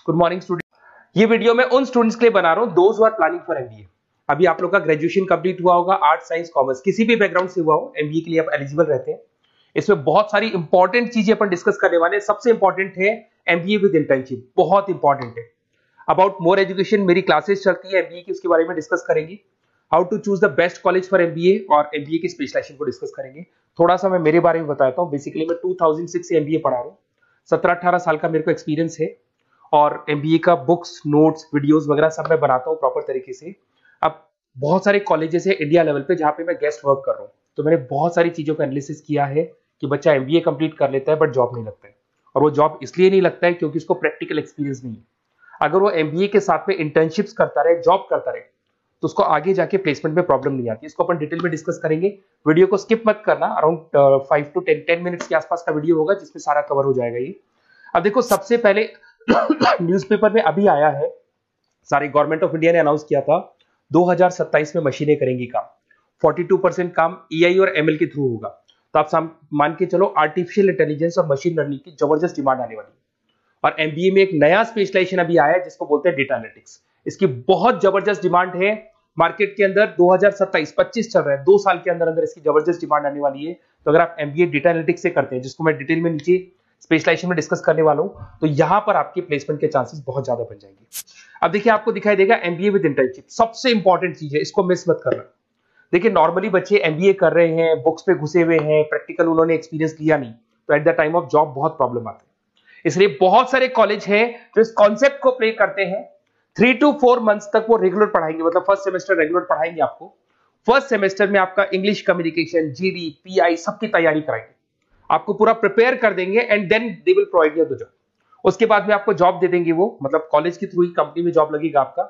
Good morning student. ये video मैं उन स्टूडेंट्स के लिए बना रहा हूं those who are planning for MBA. अभी आप लोग का ग्रेजुएशन कंप्लीट हुआ होगा, आर्ट साइंस कॉमर्स किसी भी बैकग्राउंड से हुआ हो, एमबीए के लिए आप एलिजिबल रहते हैं। इसमें बहुत सारी इंपॉर्टेंट चीजें अपन डिस्कस करने वाले हैं। सबसे इंपॉर्टेंट है एमबीए विद इंटर्नशिप, बहुत इंपॉर्टेंट है। अबाउट मोर एजुकेशन मेरी क्लासेस चलती है एमबीए की, उसके बारे में डिस्कस करेंगे। How to choose the best college for MBA और एमबीए की स्पेशलाइजेशन को डिस्कस करेंगे। थोड़ा सा मैं मेरे बारे में बताता हूँ। बेसिकली मैं 2006 से एमबीए पढ़ा रहा हूँ। 17-18 साल का मेरे को एक्सपीरियंस है और एमबीए का बुक्स, नोट्स, वीडियोस वगैरह सब मैं बनाता हूँ प्रॉपर तरीके से। अब बहुत सारे कॉलेजेस है इंडिया लेवल पे जहाँ पे मैं गेस्ट वर्क कर रहा हूँ, तो मैंने बहुत सारी चीजों का एनालिसिस किया है कि बच्चा एमबीए कंप्लीट कर लेता है बट जॉब नहीं लगता है। और वो जॉब इसलिए नहीं लगता है क्योंकि उसको प्रैक्टिकल एक्सपीरियंस नहीं है। अगर वो एमबीए के साथ में इंटर्नशिप्स करता रहे, जॉब करता रहे, तो उसको आगे जाके प्लेसमेंट में प्रॉब्लम नहीं आती। इसको अपन डिटेल में डिस्कस करेंगे। वीडियो को स्किप मत करना। अराउंड 5 to 10 मिनट्स के आसपास का वीडियो होगा जिसमें सारा कवर हो जाएगा ये। अब देखो, सबसे पहले न्यूज़पेपर में अभी आया है, सारी गवर्नमेंट ऑफ इंडिया ने अनाउंस किया था 2027 में मशीनें करेंगी काम। 42% काम एआई और एमएल के थ्रू होगा। तो आप मान के चलो आर्टिफिशियल इंटेलिजेंस और मशीन लर्निंग की जबरदस्त डिमांड आने वाली है। और एमबीए में एक नया स्पेशलाइजेशन अभी आया है जिसको बोलते हैं डेटा एनालिटिक्स। इसकी बहुत जबरदस्त डिमांड है मार्केट के अंदर। 2027-25 चल रहा है, 2 साल के अंदर अंदर इसकी जबरदस्त डिमांड आने वाली है। तो अगर आप एमबीए डेटा एनालिटिक्स से करते हैं, जिसको मैं डिटेल में नीचे स्पेशलाइजेशन में डिस्कस करने वाला हूं, तो यहां पर आपके प्लेसमेंट के चांसेस बहुत ज्यादा बन जाएंगे। अब देखिए, आपको दिखाई देगा एमबीए विद इंटर्नशिप सबसे इंपॉर्टेंट चीज है, इसको मिस मत करना। देखिए, नॉर्मली बच्चे एमबीए कर रहे हैं, बुक्स पे घुसे हुए हैं, प्रैक्टिकल उन्होंने एक्सपीरियंस लिया नहीं, तो at the time of job बहुत प्रॉब्लम आती है। इसलिए बहुत सारे कॉलेज हैं जो इस कॉन्सेप्ट को प्ले करते हैं। 3 to 4 मंथ्स तक वो रेगुलर पढ़ाएंगे, मतलब फर्स्ट सेमेस्टर रेगुलर पढ़ाएंगे आपको। फर्स्ट सेमेस्टर में आपका इंग्लिश कम्युनिकेशन, जीडी, पीआई सबकी तैयारी कराएंगे, आपको पूरा प्रिपेयर कर देंगे and then they will provide you the job. उसके बाद में आपको जॉब दे देंगे वो, मतलब कॉलेज के थ्रू ही कंपनी में जॉब लगेगा आपका।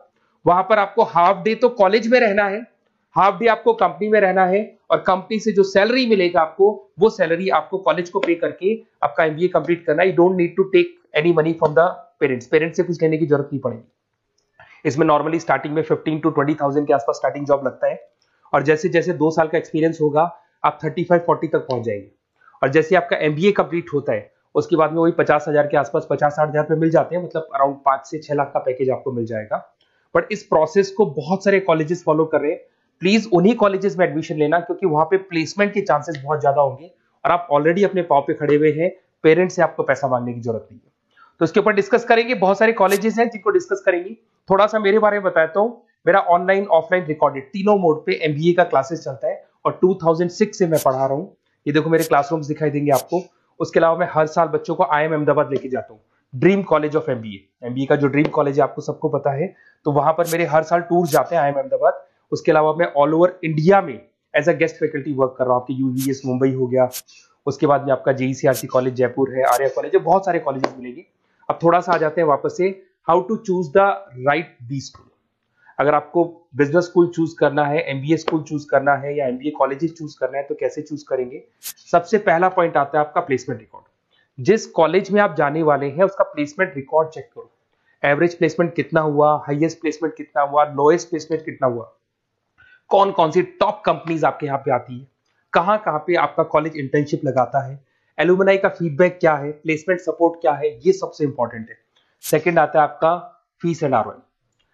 वहां पर आपको हाफ डे तो कॉलेज में रहना है, हाफ डे आपको कंपनी में रहना है, और कंपनी से जो सैलरी मिलेगा आपको, वो सैलरी आपको कॉलेज को पे करके आपका एमबीए कंप्लीट करना है। You don't need to take any money from the parents से कुछ लेने की जरूरत नहीं पड़ेगी। इसमें नॉर्मली स्टार्टिंग में 15 to 20,000 के आसपास स्टार्टिंग जॉब लगता है, और जैसे जैसे 2 साल का एक्सपीरियंस होगा आप 35-40 तक पहुंच जाएंगे। और जैसे आपका एमबीए कंप्लीट होता है उसके बाद में वही 50,000 के आसपास, 50-60 हजार पे मिल जाते हैं, मतलब अराउंड 5 से 6 लाख का पैकेज आपको मिल जाएगा। बट इस प्रोसेस को बहुत सारे कॉलेजेस फॉलो कर रहे हैं। प्लीज उन्हीं कॉलेजेस में एडमिशन लेना, क्योंकि वहां पे प्लेसमेंट के चांसेस बहुत ज्यादा होंगे और आप ऑलरेडी अपने पांव पे खड़े हुए हैं, पेरेंट्स से आपको पैसा मांगने की जरूरत नहीं है। तो इसके ऊपर डिस्कस करेंगे। बहुत सारे कॉलेजेस हैं जिनको डिस्कस करेंगे। थोड़ा सा मेरे बारे में बताता हूँ। मेरा ऑनलाइन, ऑफलाइन, रिकॉर्डेड तीनों मोड पे एमबीए का क्लासेस चलता है और 2006 से मैं पढ़ा रहा हूँ। ये देखो मेरे क्लासरूम्स दिखाई देंगे आपको। उसके अलावा मैं हर साल बच्चों को IIM अहमदाबाद लेके जाता हूँ, dream college of MBA. MBA का जो ड्रीम कॉलेज है आपको सबको पता है, तो वहां पर मेरे हर साल टूर जाते हैं IIM अहमदाबाद। उसके अलावा मैं ऑल ओवर इंडिया में as a guest faculty work कर रहा हूँ। आपकी यूवीएस मुंबई हो गया, उसके बाद में आपका JECRC कॉलेज जयपुर है, आर्या कॉलेज है, बहुत सारे कॉलेजेस मिलेंगे। अब थोड़ा सा आ जाते हैं वापस से, how to choose the right B school. अगर आपको बिजनेस स्कूल चूज करना है, एमबीए स्कूल चूज करना है, या एमबीए कॉलेजेस चूज करना है, तो कैसे चूज करेंगे? सबसे पहला पॉइंट आता है आपका प्लेसमेंट रिकॉर्ड। जिस कॉलेज में आप जाने वाले हैं उसका प्लेसमेंट रिकॉर्ड चेक करो। एवरेज प्लेसमेंट कितना हुआ, हाईएस्ट प्लेसमेंट कितना हुआ, लोएस्ट प्लेसमेंट कितना हुआ, कौन कौन सी टॉप कंपनीज आपके यहाँ पे आती है, कहाँ कहाँ पे आपका कॉलेज इंटर्नशिप लगाता है, एलुमनाई का फीडबैक क्या है, प्लेसमेंट सपोर्ट क्या है, ये सबसे इंपॉर्टेंट है। सेकंड आता है आपका फीस एंड आरओआई।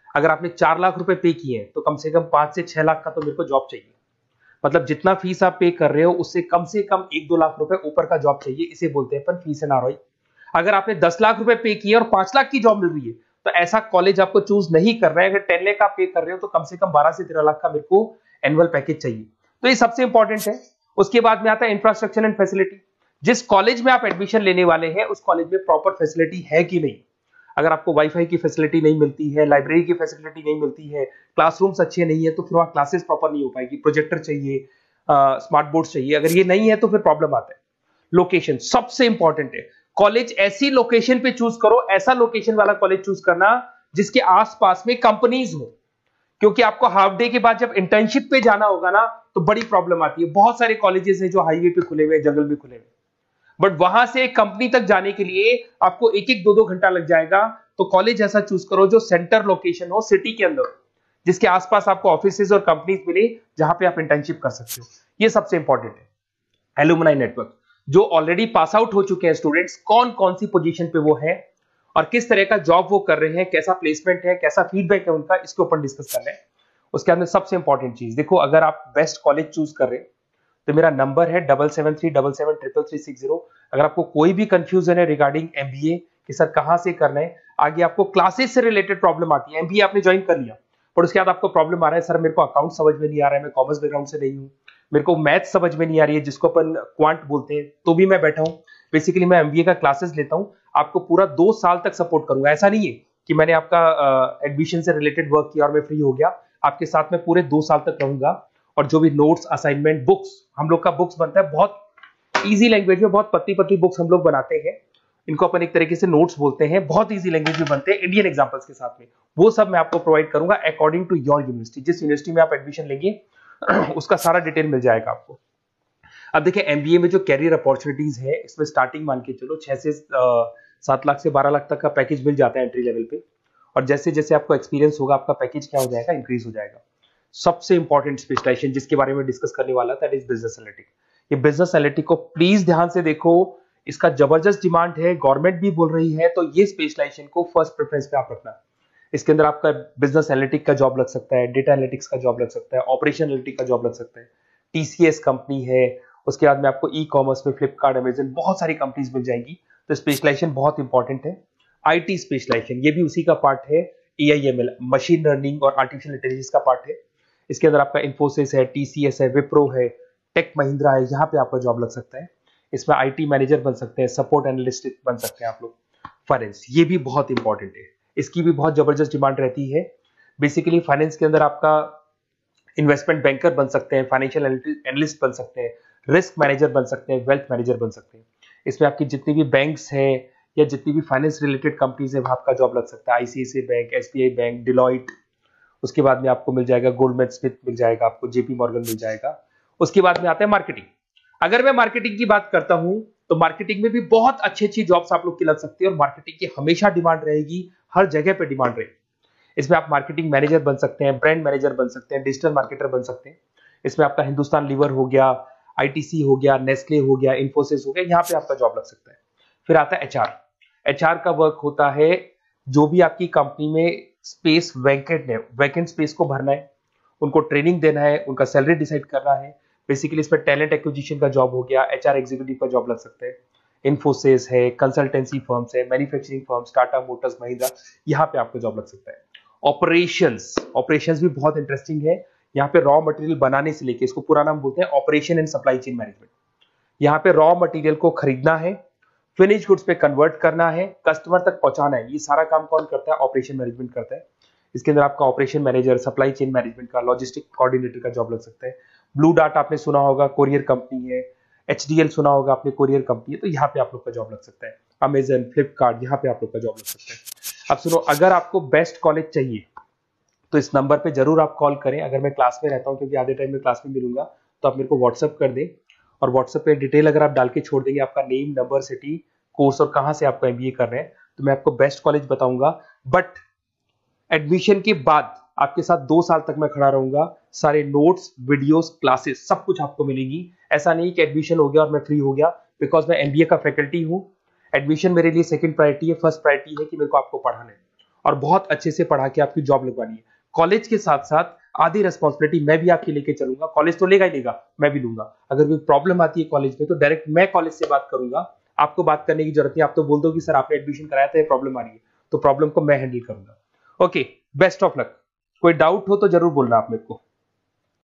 अगर आपने 4 लाख रुपए पे किए हैं तो कम से कम 5 से 6 लाख का तो मेरे को जॉब चाहिए। मतलब जितना फीस आप पे कर रहे हो उससे कम 1-2 लाख रुपए ऊपर का जॉब चाहिए, इसे बोलते हैं अपन फीस एंड आरओआई। अगर आपने 10 लाख रुपए पे किए और 5 लाख की जॉब मिल रही है तो ऐसा कॉलेज आपको चूज नहीं कर रहा है। अगर 10 लाख आप पे कर रहे हो तो कम से कम 12 से 13 लाख का मेरे को एनुअल पैकेज चाहिए। तो ये सबसे इंपॉर्टेंट है। उसके बाद में आता है इंफ्रास्ट्रक्चर एंड फैसिलिटी। जिस कॉलेज में आप एडमिशन लेने वाले हैं उस कॉलेज में प्रॉपर फैसिलिटी है कि नहीं। अगर आपको वाईफाई की फैसिलिटी नहीं मिलती है, लाइब्रेरी की फैसिलिटी नहीं मिलती है, क्लासरूम्स अच्छे नहीं है, तो फिर वहां क्लासेस प्रॉपर नहीं हो पाएगी। प्रोजेक्टर चाहिए, स्मार्ट बोर्ड चाहिए। अगर ये नहीं है तो फिर प्रॉब्लम आता है। लोकेशन सबसे इंपॉर्टेंट है। कॉलेज ऐसी लोकेशन पे चूज करो, ऐसा लोकेशन वाला कॉलेज चूज करना जिसके आसपास में कंपनीज हो, क्योंकि आपको हाफ डे के बाद जब इंटर्नशिप पे जाना होगा ना तो बड़ी प्रॉब्लम आती है। बहुत सारे कॉलेजेस हैं जो हाईवे पे खुले हुए, जंगल में खुले हुए, बट वहां से कंपनी तक जाने के लिए आपको 1-2 घंटा लग जाएगा। तो कॉलेज ऐसा चूज करो जो सेंटर लोकेशन हो, सिटी के अंदर, जिसके आसपास आपको ऑफिसेज और कंपनीज मिले जहां पे आप इंटर्नशिप कर सकते हो। ये सबसे इंपॉर्टेंट है। एलुमनाई नेटवर्क, जो ऑलरेडी पास आउट हो चुके हैं स्टूडेंट्स, कौन कौन सी पोजीशन पे वो है और किस तरह का जॉब वो कर रहे हैं, कैसा प्लेसमेंट है, कैसा फीडबैक है उनका, इसके ऊपर डिस्कस कर रहे हैं। उसके अंदर सबसे इंपॉर्टेंट चीज देखो, अगर आप बेस्ट कॉलेज चूज कर रहे हैं तो मेरा नंबर है 7737733360। अगर आपको कोई भी कंफ्यूजन है रिगार्डिंग एमबीए कि सर कहां से करना है, आगे आपको क्लासेस से रिलेटेड प्रॉब्लम आती है, एमबीए आपने ज्वाइन कर लिया पर उसके बाद आपको प्रॉब्लम आ रहा है सर मेरे को अकाउंट समझ में नहीं आ रहा है, मैं कॉमर्स बैकग्राउंड से नहीं हूँ, मेरे को मैथ समझ में नहीं आ रही है जिसको अपन क्वांट बोलते हैं, तो भी मैं बैठा हूँ। बेसिकली मैं एमबीए का क्लासेस लेता हूँ, आपको पूरा 2 साल तक सपोर्ट करूंगा। ऐसा नहीं है कि मैंने आपका एडमिशन से रिलेटेड वर्क किया और मैं फ्री हो गया, आपके साथ में पूरे 2 साल तक रहूंगा। और जो भी नोट्स, असाइनमेंट, बुक्स, हम लोग का बुक्स बनता है बहुत इजी लैंग्वेज में, बहुत पतली पतली बुक्स हम लोग बनाते हैं, इनको अपन एक तरीके से नोट्स बोलते हैं, बहुत इजी लैंग्वेज में बनते हैं इंडियन एग्जांपल्स के साथ में। वो सब मैं आपको प्रोवाइड करूंगा अकॉर्डिंग टू योर यूनिवर्सिटी, जिस यूनिवर्सिटी में आप एडमिशन लेंगे उसका सारा डिटेल मिल जाएगा आपको। अब देखिए एमबीए में जो कैरियर अपॉर्चुनिटीज है, इसमें स्टार्टिंग मान के चलो 6 से 7 लाख से 12 लाख तक का पैकेज मिल जाता है एंट्री लेवल पे, और जैसे जैसे आपको एक्सपीरियंस होगा आपका पैकेज क्या हो जाएगा, इंक्रीज हो जाएगा। सबसे इंपॉर्टेंट स्पेशलाइजेशन जिसके बारे में डिस्कस करने वाला था, दैट इज बिजनेस एनालिटिक। ये बिजनेस एनालिटिक को प्लीज ध्यान से देखो, इसका जबरदस्त डिमांड है, गवर्नमेंट भी बोल रही है, तो ये स्पेशलाइजेशन को फर्स्ट प्रेफरेंस पे आप रखना। इसके अंदर आपका बिजनेस एनालिटिक का जॉब लग सकता है, डेटा एनालिटिक्स का जॉब लग सकता है, ऑपरेशन एनालिटिक का जॉब लग सकता है, टीसीएस कंपनी है, उसके बाद में आपको ई कॉमर्स में फ्लिपकार्ट, अमेजन, बहुत सारी कंपनीज मिल जाएंगी। तो स्पेशलाइजेशन बहुत इंपॉर्टेंट है। आईटी स्पेशलाइजेशन ये भी उसी का पार्ट है, एआईएमएल, मशीन लर्निंग और आर्टिफिशियल इंटेलिजेंस का पार्ट है। इसके अंदर आपका इन्फोसिस है, टीसीएस है, विप्रो है, टेक महिंद्रा है, यहाँ पे आपका जॉब लग सकता है। इसमें आईटी मैनेजर बन सकते हैं, सपोर्ट एनालिस्ट बन सकते हैं आप लोग। फाइनेंस ये भी बहुत इंपॉर्टेंट है, इसकी भी बहुत जबरदस्त डिमांड रहती है। बेसिकली फाइनेंस के अंदर आपका इन्वेस्टमेंट बैंकर बन सकते हैं, फाइनेंशियल एनालिस्ट बन सकते हैं, रिस्क मैनेजर बन सकते हैं, वेल्थ मैनेजर बन सकते हैं। इसमें आपकी जितनी भी बैंक्स हैं या जितनी भी फाइनेंस रिलेटेड कंपनीज है, वहां आपका जॉब लग सकता है। ICICI bank, SBI bank, Deloitte, उसके बाद में आपको मिल जाएगा गोल्डमैन स्मिथ मिल जाएगा, आपको जेपी मॉर्गन मिल जाएगा। उसके बाद में आता है मार्केटिंग। अगर मैं मार्केटिंग की बात करता हूं तो मार्केटिंग में भी बहुत अच्छी अच्छी जॉब्स आप लोग की लग सकती है, और मार्केटिंग की हमेशा डिमांड रहेगी, हर जगह पे डिमांड रहेगी। इसमें आप मार्केटिंग मैनेजर बन सकते हैं, ब्रांड मैनेजर बन सकते हैं, डिजिटल मार्केटर बन सकते हैं। इसमें आपका हिंदुस्तान लीवर हो गया, आईटीसी हो गया, नेस्ले हो गया, इन्फोसिस हो गया, यहाँ पे आपका जॉब लग सकता है। फिर आता है एचआर। एचआर का वर्क होता है जो भी आपकी कंपनी में स्पेस वैकेंट है, वैकेंट स्पेस को भरना है, उनको ट्रेनिंग देना है, उनका सैलरी डिसाइड करना है। बेसिकली इसमें टैलेंट एक्विजिशन का जॉब हो गया, एचआर एग्जीक्यूटिव का जॉब लग सकता है। इन्फोसिस है, कंसल्टेंसी फर्म्स है, manufacturing firms, Tata Motors, Mahindra, यहाँ पे आपको जॉब लग सकता है। ऑपरेशंस, ऑपरेशंस भी बहुत इंटरेस्टिंग है। यहाँ पे रॉ मटेरियल बनाने से लेके, इसको पूरा नाम बोलते हैं operation and supply chain management. यहाँ पे रॉ मटेरियल को खरीदना है, फिनिश गुड्स पे कन्वर्ट करना है, कस्टमर तक पहुंचाना है, ये सारा काम कौन करता है, ऑपरेशन मैनेजमेंट करता है। इसके अंदर आपका operation manager, supply chain management का, लॉजिस्टिक कोऑर्डिनेटर का जॉब लग सकता है। ब्लू डार्ट आपने सुना होगा, कोरियर कंपनी है। एचडीएल सुना होगा आपने, कोरियर कंपनी है, तो यहाँ पे आप लोग का जॉब लग सकता है। अमेजन, फ्लिपकार्ट, यहाँ पे आप लोग का जॉब लग सकता है। अब सुनो, अगर आपको बेस्ट कॉलेज चाहिए तो इस नंबर पे जरूर आप कॉल करें। अगर मैं क्लास में रहता हूँ, क्योंकि आधे टाइम में क्लास में मिलूंगा, तो आप मेरे को व्हाट्सअप कर दें, और व्हाट्सएप पे डिटेल अगर आप डाल के छोड़ देंगे, आपका नेम, नंबर, सिटी, कोर्स और कहां से आपको एमबीए कर रहे हैं, तो मैं आपको बेस्ट कॉलेज बताऊंगा। बट एडमिशन के बाद आपके साथ 2 साल तक मैं खड़ा रहूंगा, सारे नोट्स, वीडियोस, क्लासेस सब कुछ आपको मिलेंगी। ऐसा नहीं कि एडमिशन हो गया और मैं फ्री हो गया, बिकॉज मैं एमबीए का फैकल्टी हूं। एडमिशन मेरे लिए सेकंड प्रायोरिटी है, फर्स्ट प्रायोरिटी है कि मेरे को आपको पढ़ाना है और बहुत अच्छे से पढ़ा के आपकी जॉब लगवानी है। कॉलेज के साथ साथ आधी रिस्पॉन्सिबिलिटी मैं भी आपकी लेके चलूंगा, कॉलेज तो लेगा ही लेगा, मैं भी लूंगा। अगर कोई प्रॉब्लम आती है कॉलेज में तो डायरेक्ट मैं कॉलेज से बात करूंगा, आपको बात करने की जरूरत नहीं। आप तो बोल दो कि सर आपने एडमिशन कराया था, ये प्रॉब्लम आ रही है, तो प्रॉब्लम को मैं हैंडल करूंगा। Okay, best of luck. कोई डाउट हो तो जरूर बोलना आप मेरे को।